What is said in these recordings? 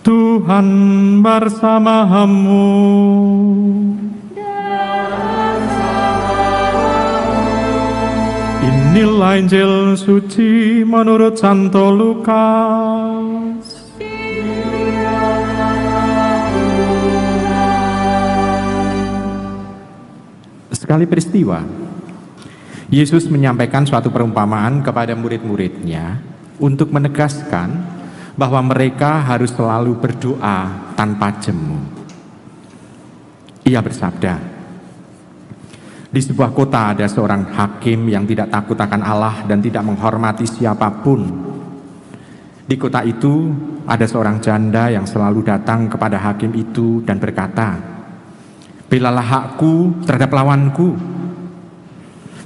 Tuhan bersamamu. Inilah Injil suci menurut Santo Lukas. Sekali peristiwa, Yesus menyampaikan suatu perumpamaan kepada murid-muridnya untuk menegaskan bahwa mereka harus selalu berdoa tanpa jemu. Ia bersabda, di sebuah kota ada seorang hakim yang tidak takut akan Allah dan tidak menghormati siapapun. Di kota itu ada seorang janda yang selalu datang kepada hakim itu dan berkata, belalah hakku terhadap lawanku.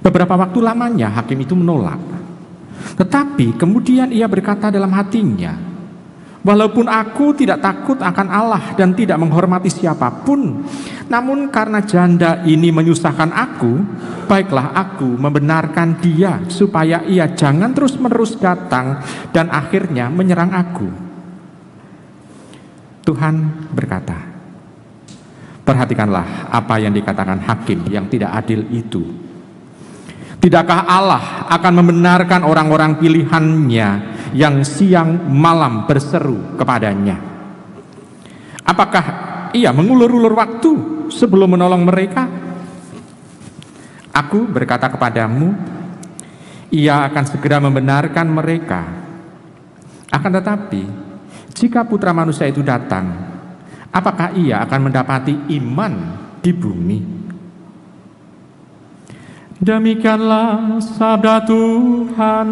Beberapa waktu lamanya hakim itu menolak. Tetapi kemudian ia berkata dalam hatinya, walaupun aku tidak takut akan Allah dan tidak menghormati siapapun, namun karena janda ini menyusahkan aku, baiklah aku membenarkan dia supaya ia jangan terus-menerus datang dan akhirnya menyerang aku. Tuhan berkata, perhatikanlah apa yang dikatakan hakim yang tidak adil itu. Tidakkah Allah akan membenarkan orang-orang pilihannya yang siang malam berseru kepadanya? Apakah ia mengulur-ulur waktu sebelum menolong mereka? Aku berkata kepadamu, ia akan segera membenarkan mereka. Akan tetapi, jika Putra Manusia itu datang, apakah ia akan mendapati iman di bumi? Demikianlah sabda Tuhan.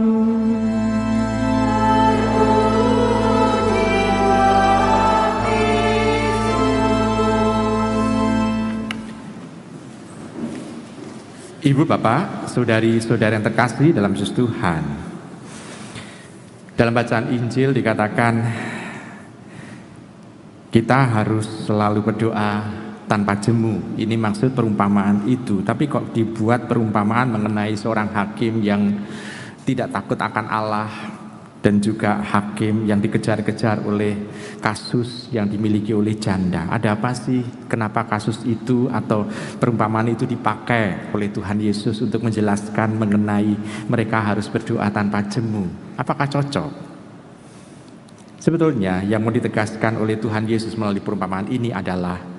Ibu, Bapak, saudari-saudari yang terkasih dalam Yesus Tuhan, dalam bacaan Injil dikatakan kita harus selalu berdoa tanpa jemu. Ini maksud perumpamaan itu. Tapi kok dibuat perumpamaan mengenai seorang hakim yang tidak takut akan Allah dan juga hakim yang dikejar-kejar oleh kasus yang dimiliki oleh janda. Ada apa sih? Kenapa kasus itu atau perumpamaan itu dipakai oleh Tuhan Yesus untuk menjelaskan mengenai mereka harus berdoa tanpa jemu? Apakah cocok? Sebetulnya yang mau ditegaskan oleh Tuhan Yesus melalui perumpamaan ini adalah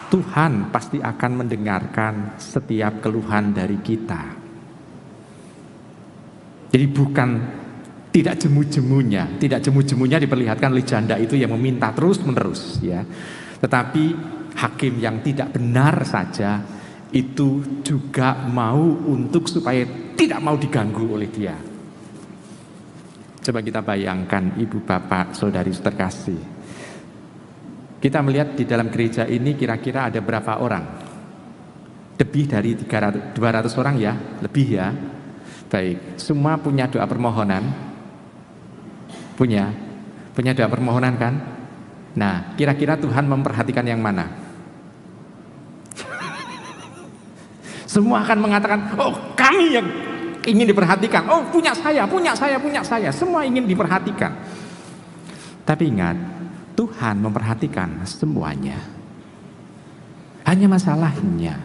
Tuhan pasti akan mendengarkan setiap keluhan dari kita. Jadi bukan tidak jemu-jemunya diperlihatkan oleh janda itu yang meminta terus-menerus, ya. Tetapi hakim yang tidak benar saja itu juga mau untuk supaya tidak mau diganggu oleh dia. Coba kita bayangkan, ibu, bapak, saudari terkasih. Kita melihat di dalam gereja ini kira-kira ada berapa orang? Lebih dari 200 orang ya? Lebih ya? Baik, semua punya doa permohonan? Punya doa permohonan kan? Nah, kira-kira Tuhan memperhatikan yang mana? Semua akan mengatakan, oh kami yang ingin diperhatikan. Oh punya saya. Semua ingin diperhatikan. Tapi ingat, Tuhan memperhatikan semuanya. Hanya masalahnya,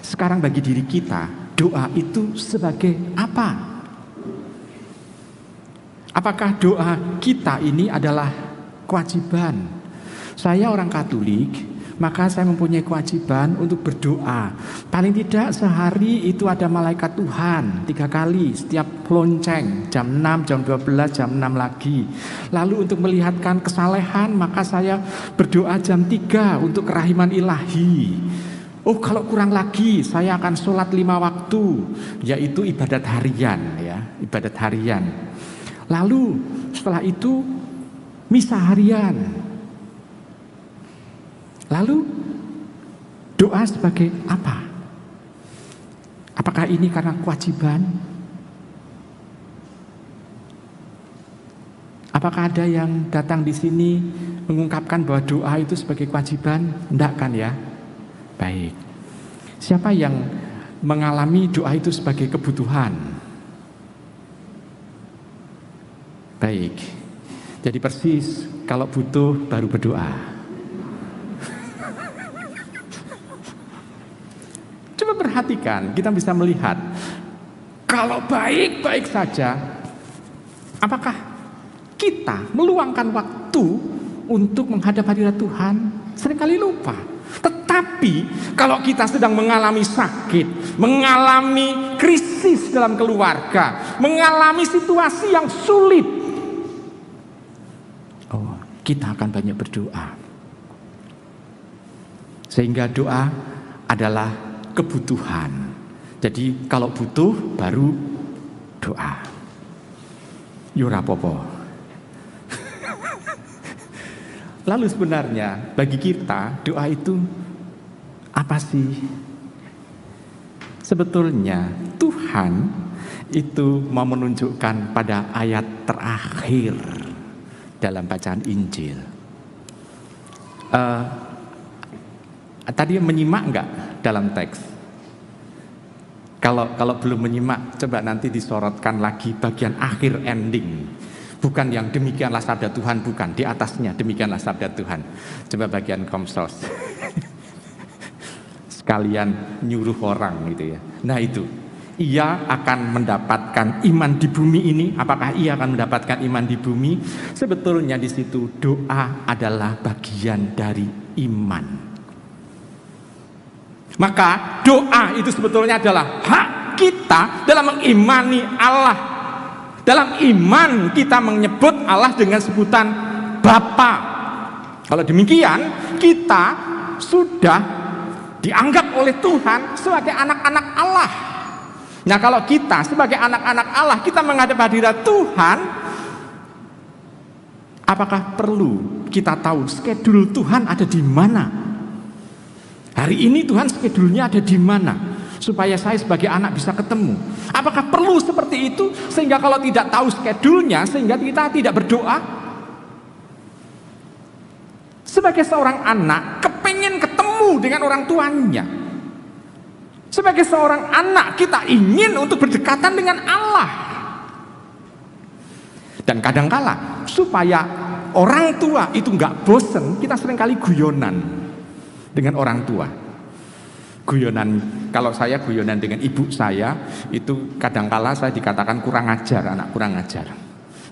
sekarang bagi diri kita, doa itu sebagai apa? Apakah doa kita ini adalah kewajiban? Saya orang Katolik, maka saya mempunyai kewajiban untuk berdoa. Paling tidak sehari itu ada malaikat Tuhan 3 kali setiap lonceng, jam 6, jam 12, jam 6 lagi. Lalu untuk melihatkan kesalehan, maka saya berdoa jam 3 untuk kerahiman ilahi. Oh, kalau kurang lagi saya akan sholat 5 waktu, yaitu ibadat harian, ya, ibadat harian. Lalu setelah itu misa harian. Lalu doa sebagai apa? Apakah ini karena kewajiban? Apakah ada yang datang di sini mengungkapkan bahwa doa itu sebagai kewajiban? Enggak kan ya? Baik. Siapa yang mengalami doa itu sebagai kebutuhan? Baik. Jadi persis kalau butuh baru berdoa. Coba perhatikan, kita bisa melihat kalau baik-baik saja, apakah kita meluangkan waktu untuk menghadap hadirat Tuhan? Seringkali lupa. Tetapi kalau kita sedang mengalami sakit, mengalami krisis dalam keluarga, mengalami situasi yang sulit, kita akan banyak berdoa. Sehingga doa adalah kebutuhan. Jadi kalau butuh baru doa. Yura popo. Lalu sebenarnya bagi kita doa itu apa sih? Sebetulnya Tuhan itu mau menunjukkan pada ayat terakhir dalam bacaan Injil. Tadi menyimak enggak dalam teks? Kalau belum menyimak, coba nanti disorotkan lagi bagian akhir ending. Bukan yang demikianlah sabda Tuhan, bukan. Di atasnya demikianlah sabda Tuhan. Coba bagian komsos. Sekalian nyuruh orang gitu ya. Nah itu. Ia akan mendapatkan iman di bumi ini. Apakah ia akan mendapatkan iman di bumi? Sebetulnya di situ doa adalah bagian dari iman. Maka doa itu sebetulnya adalah hak kita dalam mengimani Allah. Dalam iman kita menyebut Allah dengan sebutan Bapa. Kalau demikian kita sudah dianggap oleh Tuhan sebagai anak-anak Allah. Nah kalau kita sebagai anak-anak Allah kita menghadap hadirat Tuhan, apakah perlu kita tahu skedul Tuhan ada di mana? Hari ini Tuhan skedulnya ada di mana? Supaya saya sebagai anak bisa ketemu. Apakah perlu seperti itu? Sehingga kalau tidak tahu skedulnya, sehingga kita tidak berdoa. Sebagai seorang anak, kepengen ketemu dengan orang tuanya. Sebagai seorang anak, kita ingin untuk berdekatan dengan Allah. Dan kadangkala, supaya orang tua itu nggak bosen, kita seringkali guyonan dengan orang tua. Guyonan, kalau saya guyonan dengan ibu saya itu kadangkala saya dikatakan kurang ajar, anak kurang ajar.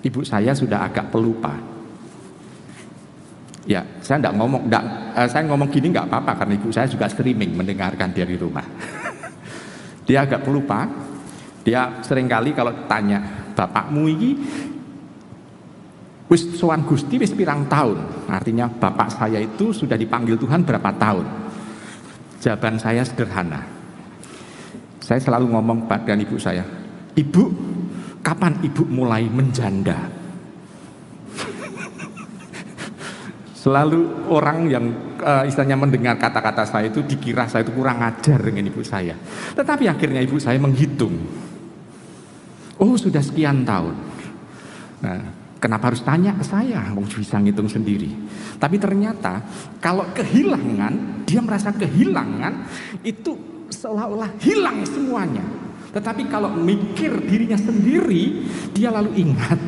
Ibu saya sudah agak pelupa. Ya, saya saya ngomong gini nggak apa-apa karena ibu saya juga streaming mendengarkan dari rumah. Dia agak pelupa. Dia seringkali kalau tanya, bapakmu ini wis sowan Gusti wis pirang tahun. Artinya bapak saya itu sudah dipanggil Tuhan berapa tahun? Jawaban saya sederhana. Saya selalu ngomong dengan ibu saya, ibu, kapan ibu mulai menjanda? Selalu orang yang istilahnya mendengar kata-kata saya itu dikira saya itu kurang ajar dengan ibu saya. Tetapi akhirnya ibu saya menghitung. Oh sudah sekian tahun. Nah, kenapa harus tanya ke saya? Mau bisa ngitung sendiri. Tapi ternyata kalau kehilangan, dia merasa kehilangan itu seolah-olah hilang semuanya. Tetapi kalau mikir dirinya sendiri, dia lalu ingat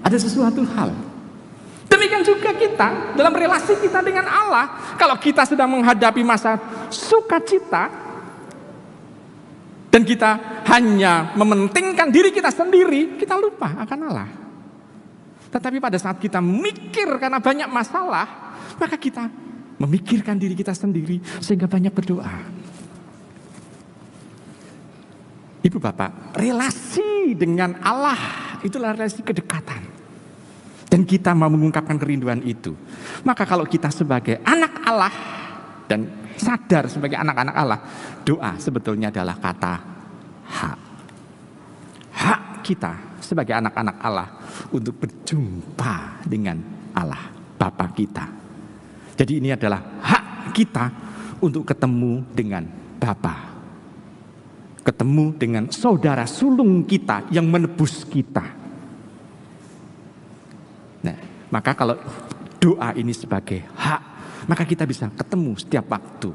ada sesuatu hal. Demikian juga kita dalam relasi kita dengan Allah. Kalau kita sedang menghadapi masa sukacita dan kita hanya mementingkan diri kita sendiri, kita lupa akan Allah. Tetapi pada saat kita mikir karena banyak masalah, maka kita memikirkan diri kita sendiri sehingga banyak berdoa. Ibu bapak, relasi dengan Allah itulah relasi kedekatan. Dan kita mau mengungkapkan kerinduan itu. Maka kalau kita sebagai anak Allah dan sadar sebagai anak-anak Allah, doa sebetulnya adalah kata hak. Hak kita sebagai anak-anak Allah untuk berjumpa dengan Allah, Bapa kita. Jadi ini adalah hak kita untuk ketemu dengan Bapa. Ketemu dengan saudara sulung kita yang menebus kita. Nah, maka kalau doa ini sebagai hak, maka kita bisa ketemu setiap waktu.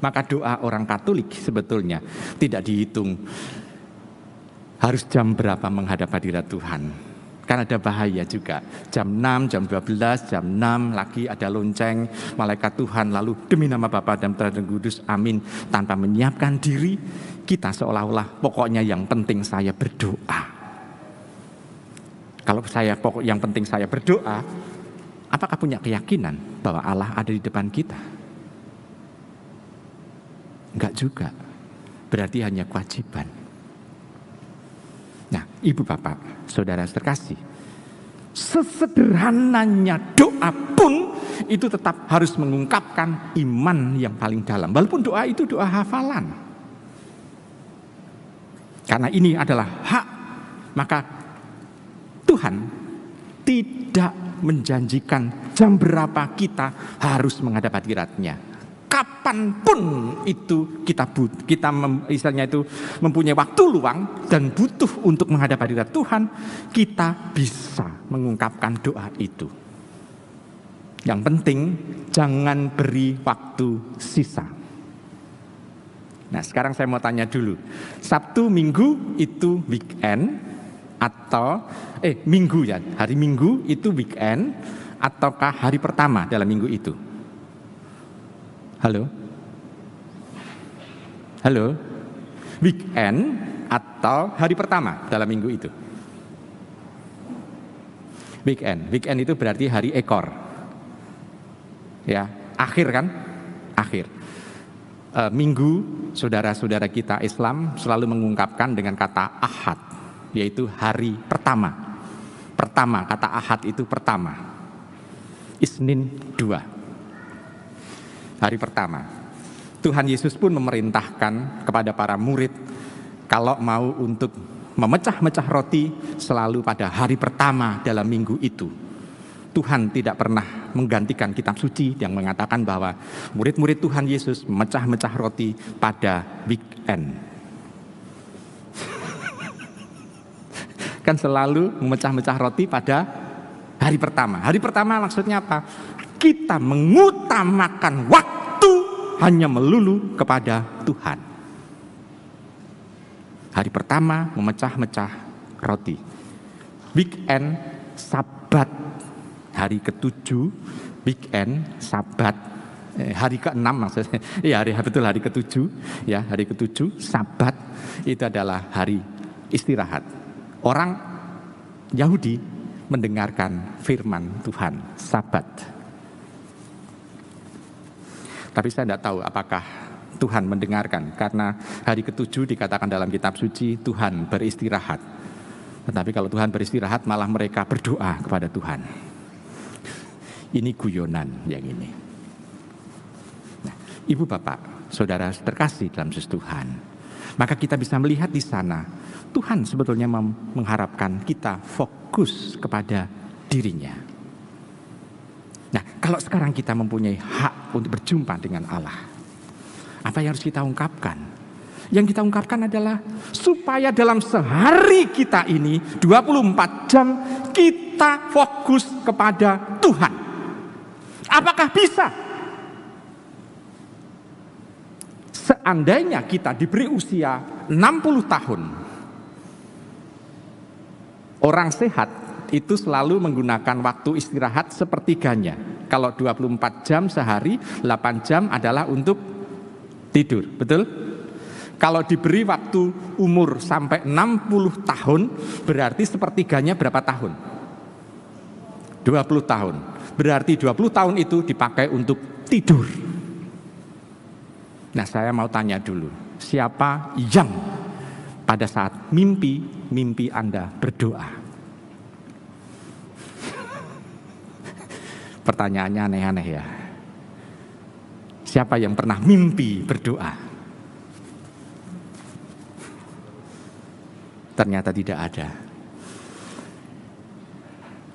Maka doa orang Katolik sebetulnya tidak dihitung harus jam berapa menghadap hadirat Tuhan. Kan ada bahaya juga. Jam 6, jam 12, jam 6 lagi ada lonceng malaikat Tuhan, lalu demi nama Bapa dan Putra dan Kudus, amin. Tanpa menyiapkan diri, kita seolah-olah pokoknya yang penting saya berdoa. Kalau yang penting saya berdoa, apakah punya keyakinan bahwa Allah ada di depan kita? Enggak juga. Berarti hanya kewajiban. Nah, Ibu Bapak, Saudara terkasih, sesederhananya doa pun itu tetap harus mengungkapkan iman yang paling dalam. Walaupun doa itu doa hafalan. Karena ini adalah hak, maka Tuhan tidak menjanjikan jam berapa kita harus menghadap hadirat-Nya. Kapanpun itu kita misalnya itu mempunyai waktu luang dan butuh untuk menghadap hadirat Tuhan, kita bisa mengungkapkan doa itu. Yang penting jangan beri waktu sisa. Nah, sekarang saya mau tanya dulu, Sabtu Minggu itu weekend atau Minggu ya, hari Minggu itu weekend ataukah hari pertama dalam minggu itu? Halo? Halo? Weekend atau hari pertama dalam minggu itu? Weekend. Weekend itu berarti hari ekor. Ya, akhir kan? Akhir. Minggu, saudara-saudara kita Islam selalu mengungkapkan dengan kata ahad, yaitu hari pertama. Pertama, kata ahad itu pertama. Isnin 2. Hari pertama. Tuhan Yesus pun memerintahkan kepada para murid kalau mau untuk memecah-mecah roti selalu pada hari pertama dalam minggu itu. Tuhan tidak pernah menggantikan kitab suci yang mengatakan bahwa murid-murid Tuhan Yesus memecah-mecah roti pada weekend. Kan selalu memecah-mecah roti pada hari pertama. Hari pertama maksudnya apa? Kita mengutamakan waktu hanya melulu kepada Tuhan. Hari pertama memecah-mecah roti. Weekend, Sabat. Hari ke-7, weekend, Sabat. Hari ke-6 maksudnya. Ya, betul hari ke-7. Ya, hari ke-7, Sabat itu adalah hari istirahat. Orang Yahudi mendengarkan firman Tuhan, Sabat. Tapi saya tidak tahu apakah Tuhan mendengarkan, karena hari ke-7 dikatakan dalam kitab suci Tuhan beristirahat. Tetapi kalau Tuhan beristirahat malah mereka berdoa kepada Tuhan. Ini guyonan yang ini. Nah, Ibu Bapak, Saudara terkasih dalam Yesus Tuhan, maka kita bisa melihat di sana Tuhan sebetulnya mengharapkan kita fokus kepada dirinya. Nah, kalau sekarang kita mempunyai hak untuk berjumpa dengan Allah, apa yang harus kita ungkapkan? Yang kita ungkapkan adalah supaya dalam sehari kita ini 24 jam kita fokus kepada Tuhan. Apakah bisa? Seandainya kita diberi usia 60 tahun, orang sehat itu selalu menggunakan waktu istirahat sepertiganya. Kalau 24 jam sehari, 8 jam adalah untuk tidur, betul? Kalau diberi waktu umur sampai 60 tahun, berarti sepertiganya berapa tahun? 20 tahun. Berarti 20 tahun itu dipakai untuk tidur. Nah, saya mau tanya dulu, siapa yang pada saat mimpi Anda berdoa? Pertanyaannya aneh-aneh ya. Siapa yang pernah mimpi berdoa? Ternyata tidak ada.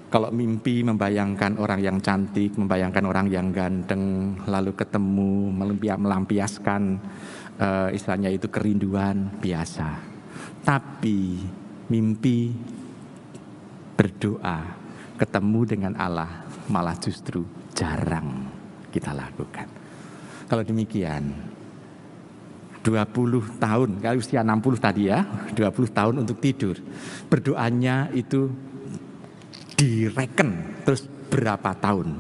Kalau mimpi membayangkan orang yang cantik, membayangkan orang yang ganteng, lalu ketemu, melampiaskan istilahnya itu kerinduan biasa. Tapi mimpi berdoa, ketemu dengan Allah, malah justru jarang kita lakukan. Kalau demikian, 20 tahun, kalau usia 60 tadi ya, 20 tahun untuk tidur. Berdoanya itu direken terus berapa tahun?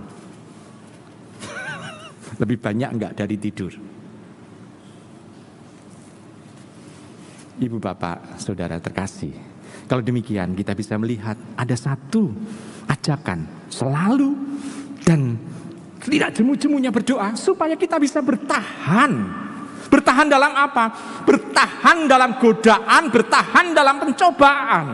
Lebih banyak enggak dari tidur? Ibu bapak saudara terkasih, kalau demikian kita bisa melihat ada satu ajakan selalu dan tidak jemu-jemunya berdoa supaya kita bisa bertahan. Bertahan dalam apa? Bertahan dalam godaan, bertahan dalam pencobaan.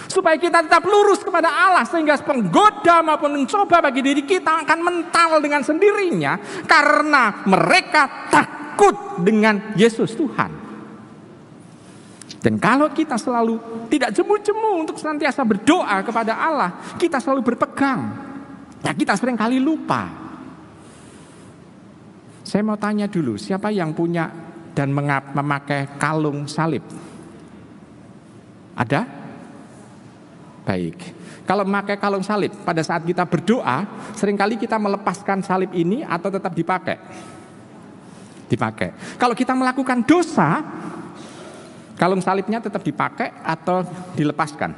Supaya kita tetap lurus kepada Allah, sehingga penggoda maupun mencoba bagi diri kita akan mental dengan sendirinya, karena mereka takut dengan Yesus Tuhan. Dan kalau kita selalu tidak jemu-jemu untuk senantiasa berdoa kepada Allah, kita selalu berpegang, ya kita seringkali lupa. Saya mau tanya dulu, siapa yang punya dan memakai kalung salib? Ada? Baik. Kalau memakai kalung salib, pada saat kita berdoa, seringkali kita melepaskan salib ini atau tetap dipakai? Dipakai. Kalau kita melakukan dosa, kalung salibnya tetap dipakai atau dilepaskan?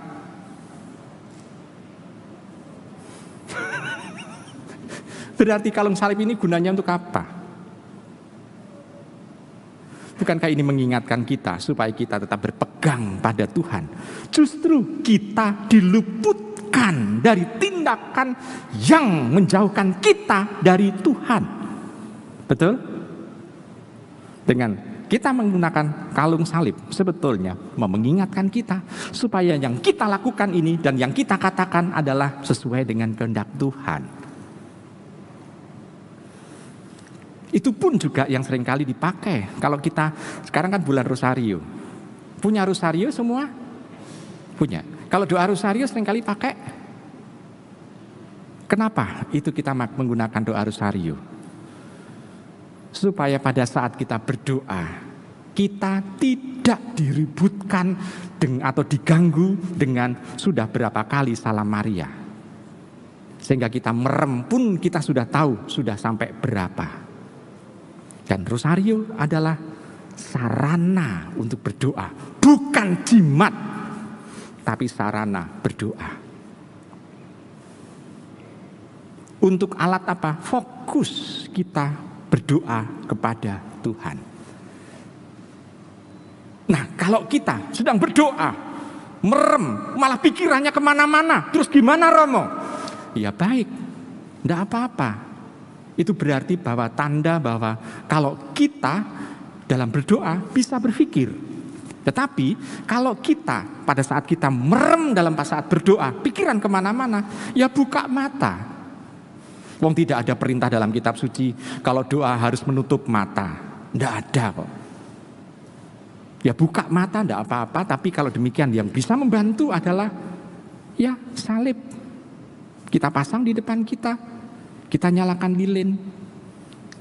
Berarti kalung salib ini gunanya untuk apa? Bukankah ini mengingatkan kita supaya kita tetap berpegang pada Tuhan? Justru kita diluputkan dari tindakan yang menjauhkan kita dari Tuhan. Betul? Dengan kita menggunakan kalung salib, sebetulnya mengingatkan kita supaya yang kita lakukan ini dan yang kita katakan adalah sesuai dengan kehendak Tuhan. Itu pun juga yang seringkali dipakai. Kalau kita, sekarang kan bulan Rosario. Punya Rosario semua? Punya. Kalau doa Rosario seringkali pakai. Kenapa itu kita menggunakan doa Rosario? Supaya pada saat kita berdoa, kita tidak diributkan atau diganggu dengan sudah berapa kali salam Maria. Sehingga kita merem pun kita sudah tahu sudah sampai berapa. Dan Rosario adalah sarana untuk berdoa, bukan jimat, tapi sarana berdoa. Untuk alat apa? Fokus kita berdoa kepada Tuhan. Nah, kalau kita sedang berdoa, merem, malah pikirannya kemana-mana, terus gimana Romo? Ya baik, tidak apa-apa. Itu berarti bahwa tanda bahwa kalau kita dalam berdoa bisa berpikir. Tetapi kalau kita pada saat kita merem dalam saat berdoa, pikiran kemana-mana, ya buka mata. Wong tidak ada perintah dalam kitab suci kalau doa harus menutup mata. Tidak ada kok. Ya buka mata tidak apa-apa, tapi kalau demikian yang bisa membantu adalah ya salib. Kita pasang di depan kita. Kita nyalakan lilin.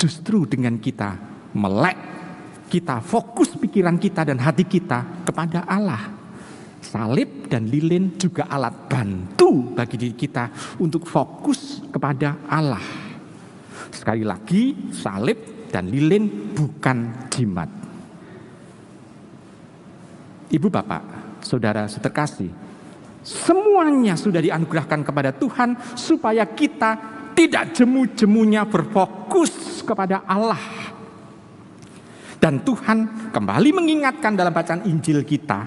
Justru dengan kita melek, kita fokus pikiran kita dan hati kita kepada Allah. Salib dan lilin juga alat bantu bagi diri kita untuk fokus kepada Allah. Sekali lagi, salib dan lilin bukan jimat. Ibu bapak, saudara terkasih, semuanya sudah dianugerahkan kepada Tuhan supaya kita tidak jemu-jemunya berfokus kepada Allah. Dan Tuhan kembali mengingatkan dalam bacaan Injil kita,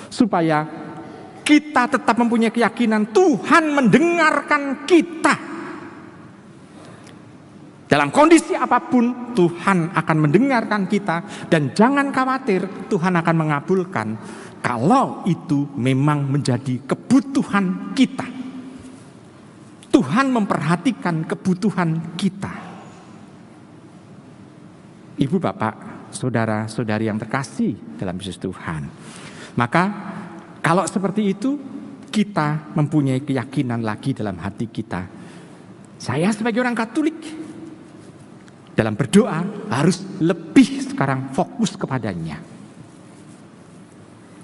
supaya kita tetap mempunyai keyakinan Tuhan mendengarkan kita. Dalam kondisi apapun Tuhan akan mendengarkan kita. Dan jangan khawatir, Tuhan akan mengabulkan kalau itu memang menjadi kebutuhan kita. Tuhan memperhatikan kebutuhan kita. Ibu bapak, saudara-saudari yang terkasih dalam Yesus Tuhan. Maka kalau seperti itu, kita mempunyai keyakinan lagi dalam hati kita. Saya sebagai orang Katolik, dalam berdoa harus lebih sekarang fokus kepadanya.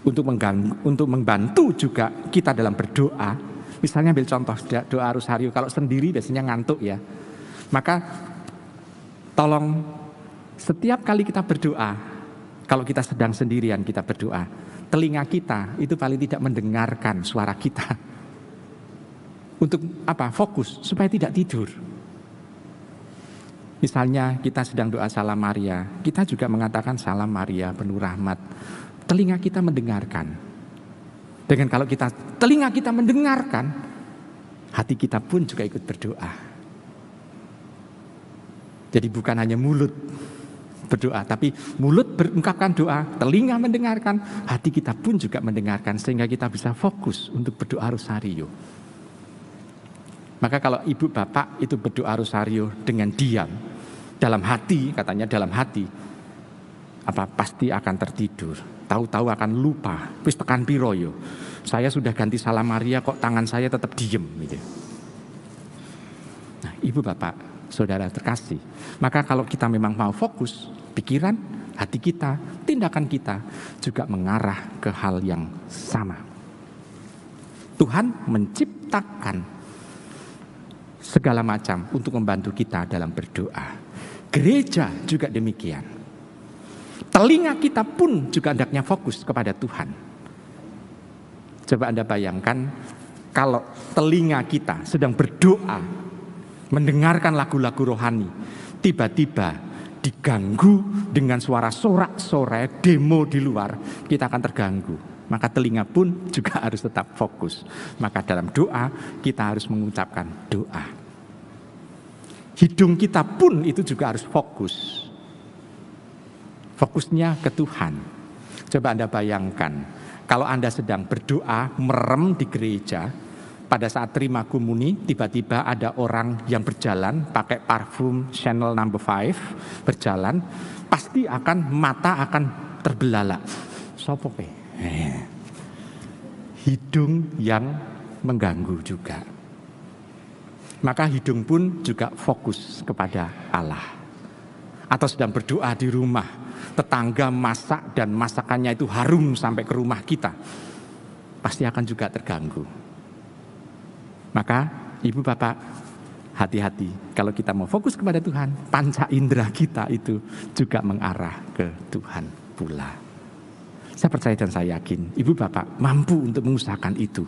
Untuk membantu juga kita dalam berdoa. Misalnya ambil contoh doa Rosario, kalau sendiri biasanya ngantuk ya. Maka tolong setiap kali kita berdoa, kalau kita sedang sendirian kita berdoa, telinga kita itu paling tidak mendengarkan suara kita. Untuk apa? Fokus, supaya tidak tidur. Misalnya kita sedang doa Salam Maria, kita juga mengatakan Salam Maria penuh rahmat. Telinga kita mendengarkan. Dengan kalau telinga kita mendengarkan, hati kita pun juga ikut berdoa. Jadi bukan hanya mulut berdoa, tapi mulut mengungkapkan doa, telinga mendengarkan, hati kita pun juga mendengarkan, sehingga kita bisa fokus untuk berdoa rosario. Maka kalau ibu bapak itu berdoa rosario dengan diam, dalam hati, katanya dalam hati, pasti akan tertidur. Tahu-tahu akan lupa. Wis tekan piro yo. Saya sudah ganti Salam Maria kok tangan saya tetap diem gitu. Nah, ibu bapak, saudara terkasih, maka kalau kita memang mau fokus, pikiran, hati kita, tindakan kita juga mengarah ke hal yang sama. Tuhan menciptakan segala macam untuk membantu kita dalam berdoa. Gereja juga demikian. Telinga kita pun juga hendaknya fokus kepada Tuhan. Coba Anda bayangkan kalau telinga kita sedang berdoa, mendengarkan lagu-lagu rohani, tiba-tiba diganggu dengan suara sorak-sorai demo di luar, kita akan terganggu. Maka telinga pun juga harus tetap fokus. Maka dalam doa kita harus mengucapkan doa. Hidung kita pun itu juga harus fokus. Fokusnya ke Tuhan. Coba Anda bayangkan, kalau Anda sedang berdoa, merem di gereja, pada saat terima komuni, tiba-tiba ada orang yang berjalan, pakai parfum Chanel No. 5, berjalan, pasti mata akan terbelalak. Sopo pe? Hidung yang mengganggu juga. Maka hidung pun juga fokus kepada Allah. Atau sedang berdoa di rumah, tetangga masak dan masakannya itu harum sampai ke rumah kita, pasti akan juga terganggu. Maka ibu bapak, hati-hati kalau kita mau fokus kepada Tuhan, panca indera kita itu juga mengarah ke Tuhan pula. Saya percaya dan saya yakin ibu bapak mampu untuk mengusahakan itu.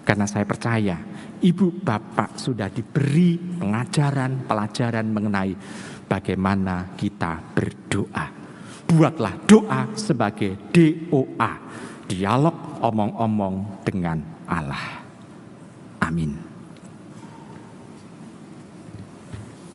Karena saya percaya ibu bapak sudah diberi pelajaran mengenai bagaimana kita berdoa. Buatlah doa sebagai DOA, dialog omong-omong dengan Allah. Amin.